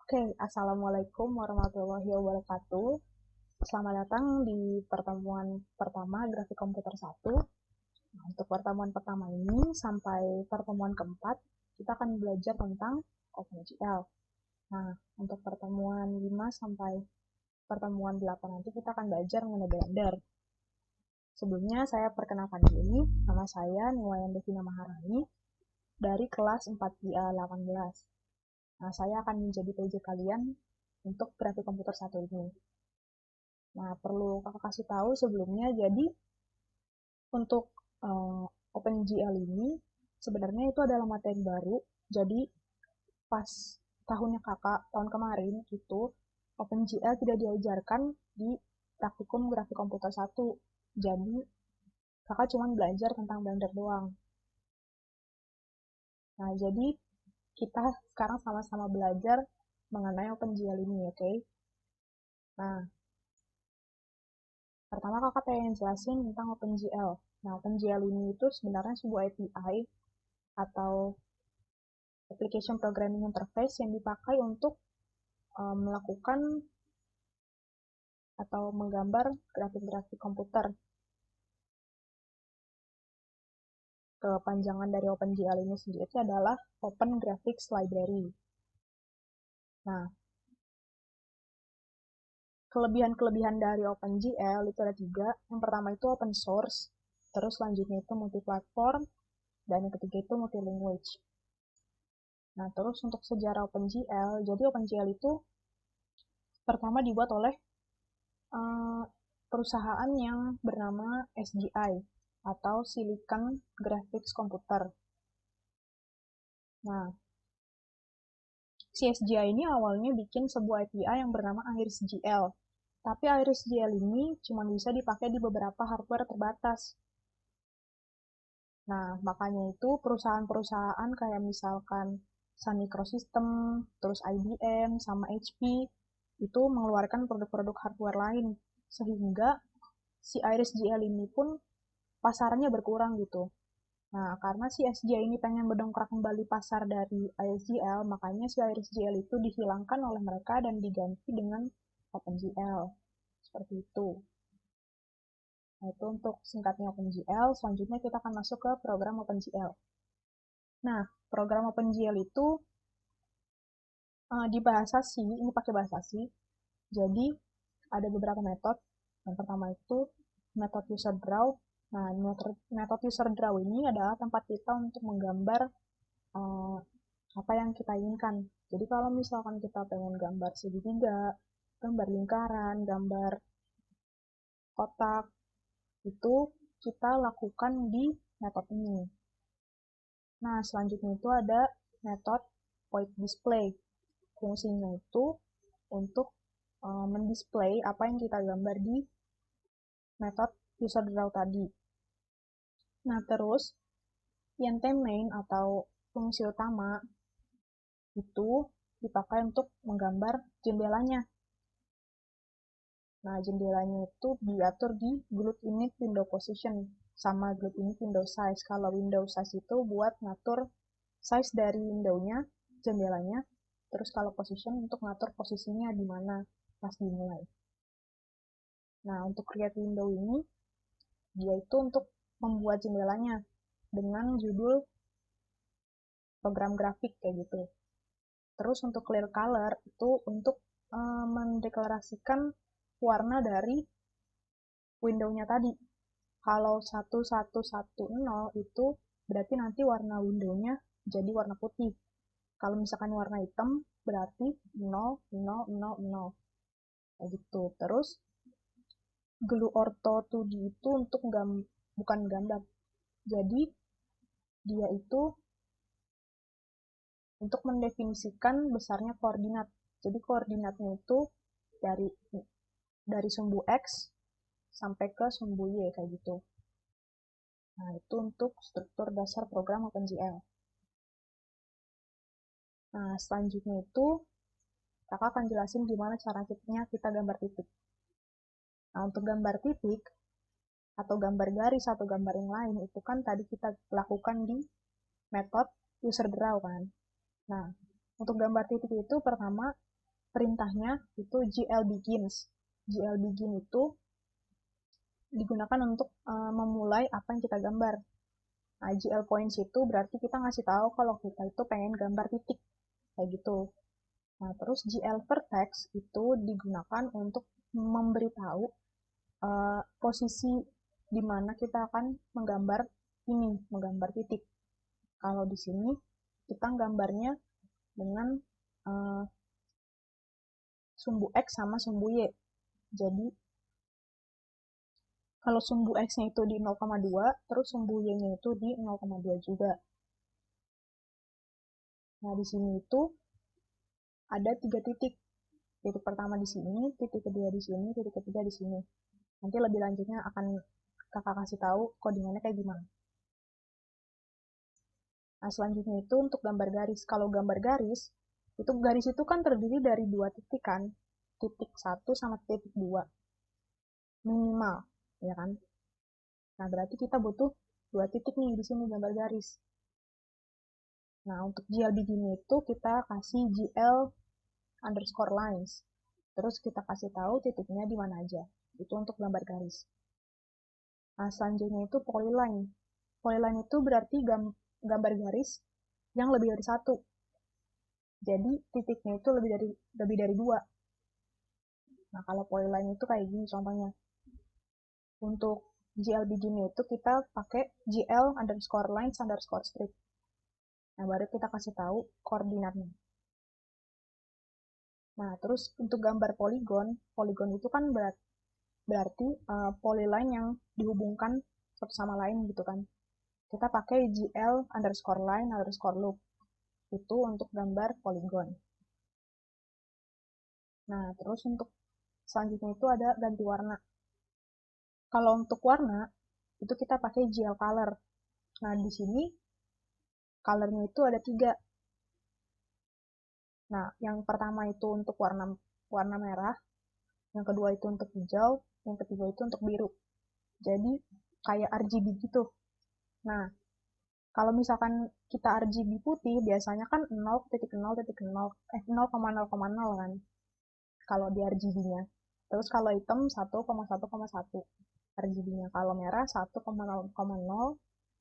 Oke, Assalamualaikum warahmatullahi wabarakatuh. Selamat datang di pertemuan pertama Grafik Komputer 1. Nah, untuk pertemuan pertama ini sampai pertemuan keempat, kita akan belajar tentang OpenGL. Nah, untuk pertemuan 5 sampai pertemuan 8 nanti kita akan belajar mengenai Blender. Sebelumnya saya perkenalkan diri, nama saya Niwayan Devina Maharani dari kelas 4IA 18. Nah, saya akan menjadi PJ kalian untuk grafik komputer 1 ini. Nah, perlu kakak kasih tahu sebelumnya, jadi untuk OpenGL ini sebenarnya itu adalah materi baru. Jadi pas tahunnya kakak, tahun kemarin itu OpenGL tidak diajarkan di praktikum grafik komputer 1. Jadi kakak cuma belajar tentang Blender doang. Nah, jadi kita sekarang sama-sama belajar mengenai OpenGL ini, oke? Nah, pertama kakak pengen jelasin tentang OpenGL. Nah, OpenGL ini itu sebenarnya sebuah API atau Application Programming Interface yang dipakai untuk melakukan atau menggambar grafik-grafik komputer. Kepanjangan dari OpenGL ini sendiri adalah Open Graphics Library. Nah, kelebihan-kelebihan dari OpenGL itu ada 3. Yang pertama itu open source, terus selanjutnya itu multi-platform, dan yang ketiga itu multi-language. Nah, terus untuk sejarah OpenGL, jadi OpenGL itu pertama dibuat oleh perusahaan yang bernama SGI atau Silicon Graphics Computer. Nah, si SGI ini awalnya bikin sebuah API yang bernama IrisGL. Tapi IrisGL ini cuma bisa dipakai di beberapa hardware terbatas. Nah, makanya itu perusahaan-perusahaan kayak misalkan Sun Microsystem, terus IBM, sama HP, itu mengeluarkan produk-produk hardware lain. Sehingga si IrisGL ini pun pasarnya berkurang gitu. Nah, karena si SGI ini pengen mendongkrak kembali pasar dari IrisGL, makanya si IrisGL itu dihilangkan oleh mereka dan diganti dengan OpenGL. Seperti itu. Nah, itu untuk singkatnya OpenGL. Selanjutnya kita akan masuk ke program OpenGL. Nah, program OpenGL itu di bahasa C, ini pakai bahasa C. Jadi, ada beberapa metode. Yang pertama itu metode user draw. Nah, metode user draw ini adalah tempat kita untuk menggambar apa yang kita inginkan. Jadi kalau misalkan kita pengen gambar segitiga, gambar lingkaran, gambar kotak, itu kita lakukan di metode ini. Nah, selanjutnya itu ada metode void display. Fungsinya itu untuk mendisplay apa yang kita gambar di metode user draw tadi. Nah, terus yang main atau fungsi utama itu dipakai untuk menggambar jendelanya. Nah, jendelanya itu diatur di glued init window position sama glued init window size. Kalau window size itu buat ngatur size dari windownya, jendelanya. Terus kalau position untuk ngatur posisinya di mana pas dimulai. Nah, untuk create window ini, dia itu untuk membuat jendelanya dengan judul program grafik kayak gitu. Terus untuk clear color itu untuk mendeklarasikan warna dari window-nya tadi. Kalau 1110 itu berarti nanti warna window-nya jadi warna putih. Kalau misalkan warna hitam berarti 0000. Kayak gitu. Terus glue ortho 2D itu untuk bukan gambar. Jadi dia itu untuk mendefinisikan besarnya koordinat. Jadi koordinatnya itu dari sumbu X sampai ke sumbu Y kayak gitu. Nah, itu untuk struktur dasar program OpenGL. Nah, selanjutnya itu kakak akan jelasin gimana caranya kita gambar titik. Nah, untuk gambar titik atau gambar garis atau gambar yang lain itu kan tadi kita lakukan di metode user draw kan. Nah, untuk gambar titik itu pertama perintahnya itu glBegins. glBegin itu digunakan untuk memulai apa yang kita gambar. Nah, glPoints itu berarti kita ngasih tahu kalau kita itu pengen gambar titik, kayak gitu. Nah, terus glVertex itu digunakan untuk memberitahu posisi di mana kita akan menggambar ini, menggambar titik. Kalau di sini kita gambarnya dengan sumbu X sama sumbu Y. Jadi, kalau sumbu X-nya itu di 0,2, terus sumbu Y-nya itu di 0,2 juga. Nah, di sini itu ada 3 titik. Titik pertama di sini, titik kedua di sini, titik ketiga di sini. Nanti lebih lanjutnya akan kakak kasih tahu codingannya kayak gimana. Nah, selanjutnya itu untuk gambar garis. Kalau gambar garis itu kan terdiri dari 2 titik kan, titik 1 sama titik 2. Minimal, ya kan? Nah, berarti kita butuh 2 titik nih di sini gambar garis. Nah, untuk glBegin itu kita kasih gl_lines. Terus kita kasih tahu titiknya di mana aja. Itu untuk gambar garis. Nah, selanjutnya itu polyline. Polyline itu berarti gambar garis yang lebih dari 1. Jadi, titiknya itu lebih dari 2. Nah, kalau polyline itu kayak gini contohnya. Untuk glBegin itu kita pakai gl_lines_strip. Nah, baru kita kasih tahu koordinatnya. Nah, terus untuk gambar poligon itu kan berarti polyline yang dihubungkan satu sama lain gitu kan. Kita pakai gl_line_loop. Itu untuk gambar poligon. Nah, terus untuk selanjutnya itu ada ganti warna. Kalau untuk warna, itu kita pakai glColor. Nah, di sini colornya itu ada 3. Nah, yang pertama itu untuk warna merah, yang kedua itu untuk hijau, yang ketiga itu untuk biru. Jadi, kayak RGB gitu. Nah, kalau misalkan kita RGB putih, biasanya kan 0,0,0 kan, kalau di RGB-nya. Terus kalau hitam 1,1,1 RGB-nya. Kalau merah 1,0,0.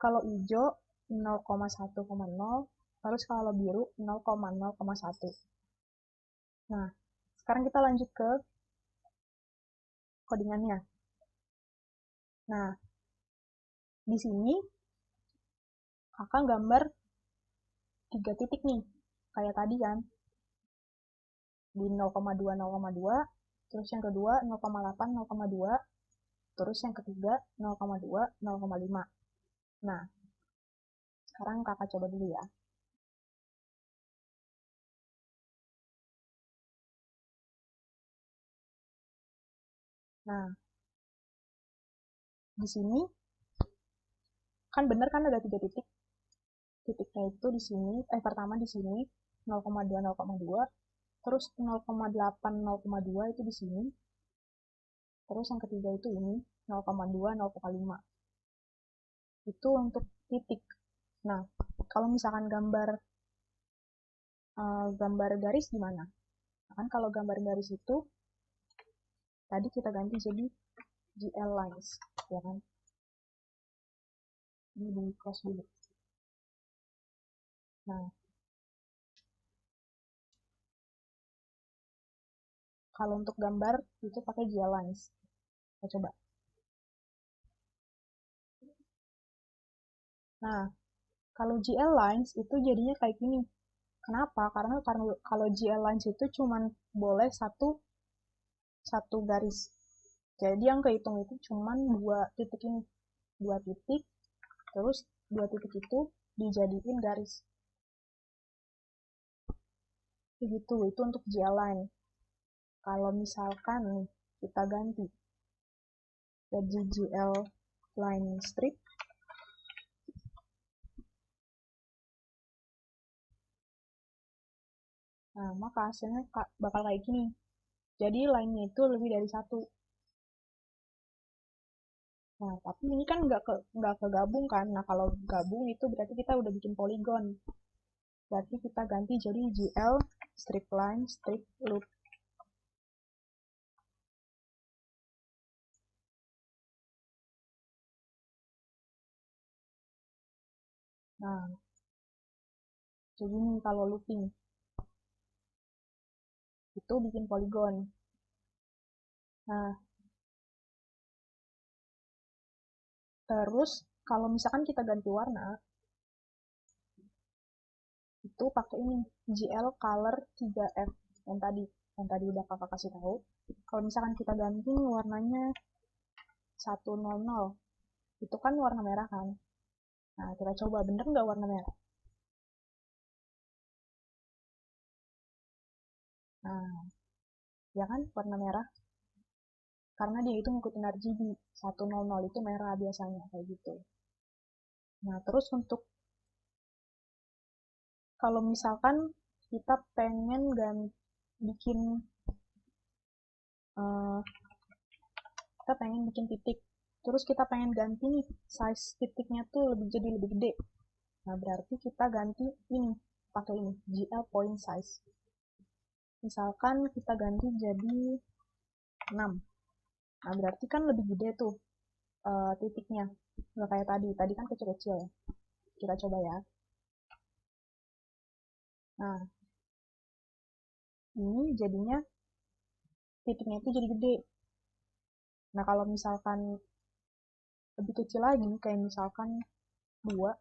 Kalau hijau 0,1,0. Terus kalau biru 0,0,1. Nah, sekarang kita lanjut ke codingannya. Nah, di sini kakak gambar 3 titik nih, kayak tadi kan. Di 0,2, 0,2, terus yang kedua 0,8, 0,2, terus yang ketiga 0,2, 0,5. Nah, sekarang kakak coba dulu ya. Nah, di sini kan bener kan ada 3 titik. Titiknya itu di sini, pertama di sini 0,2, 0,2, terus 0,8, 0,2 itu di sini. Terus yang ketiga itu ini 0,2, 0,5. Itu untuk titik. Nah, kalau misalkan gambar garis gimana? Kan kalau gambar garis itu tadi kita ganti jadi glLines, ya kan? Ini di close dulu. Nah, kalau untuk gambar itu pakai glLines. Kita coba. Nah, kalau glLines itu jadinya kayak gini. Kenapa? Karena kalau glLines itu cuma boleh satu garis. Jadi yang kehitung itu cuma 2 titik ini. 2 titik, terus 2 titik itu dijadiin garis. Begitu, itu untuk glline. Kalau misalkan kita ganti jadi glline strip, nah maka hasilnya bakal kayak gini. Jadi line-nya itu lebih dari 1. Nah, tapi ini kan nggak kegabung kan. Nah, kalau gabung itu berarti kita udah bikin poligon. Berarti kita ganti jadi gl strip line strip loop. Nah, jadi nih kalau looping, itu bikin poligon. Nah, terus kalau misalkan kita ganti warna, itu pakai ini, GL Color 3F yang tadi udah kakak kasih tahu. Kalau misalkan kita ganti warnanya 100, itu kan warna merah kan. Nah, kita coba bener nggak warna merah. Nah, ya kan warna merah. Karena dia itu ngikutin RGB. 100 itu merah biasanya, kayak gitu. Nah, terus untuk kalau misalkan kita pengen bikin uh, kita pengen bikin titik, terus kita pengen ganti nih size titiknya tuh jadi lebih gede. Nah, berarti kita ganti ini, pakai ini, GL point size. Misalkan kita ganti jadi 6. Nah, berarti kan lebih gede tuh titiknya. Nggak kayak tadi kan kecil-kecil ya. Kita coba ya. Nah, ini jadinya titiknya itu jadi gede. Nah, kalau misalkan lebih kecil lagi, kayak misalkan 2,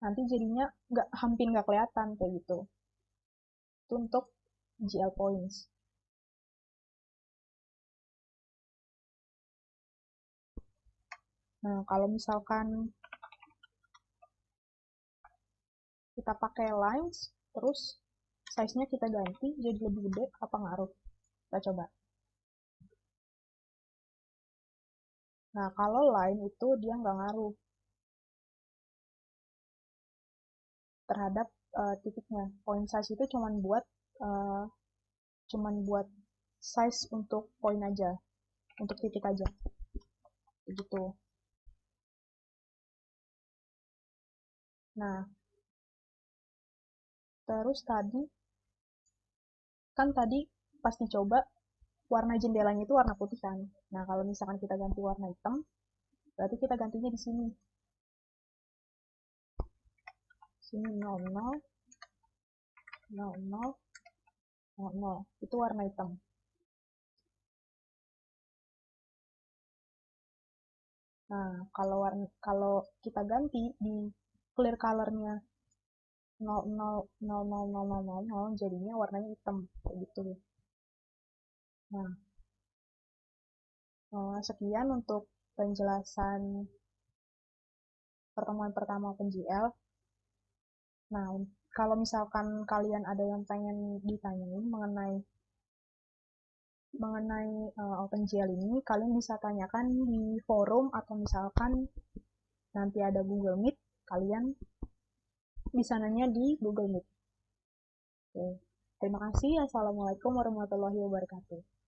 nanti jadinya hampir nggak kelihatan kayak gitu. Itu untuk GL points. Nah, kalau misalkan kita pakai lines, terus size-nya kita ganti jadi lebih gede, apa ngaruh? Kita coba. Nah, kalau line itu dia nggak ngaruh terhadap titiknya. Point size itu uh, cuman buat size untuk point aja, untuk titik aja. Begitu. Nah, terus tadi pas dicoba warna jendelanya itu warna putih kan. Nah, kalau misalkan kita ganti warna hitam, berarti kita gantinya di sini. Sini 00, 00, 00. Itu warna hitam. Nah, kalau kita ganti di clear color-nya 00, jadinya warnanya hitam kayak gitu. Nah, sekian untuk penjelasan pertemuan pertama OpenGL. Nah, kalau misalkan kalian ada yang pengen ditanyain mengenai OpenGL ini, kalian bisa tanyakan di forum atau misalkan nanti ada Google Meet, kalian bisa nanya di Google Meet. Oke. Terima kasih. Assalamualaikum warahmatullahi wabarakatuh.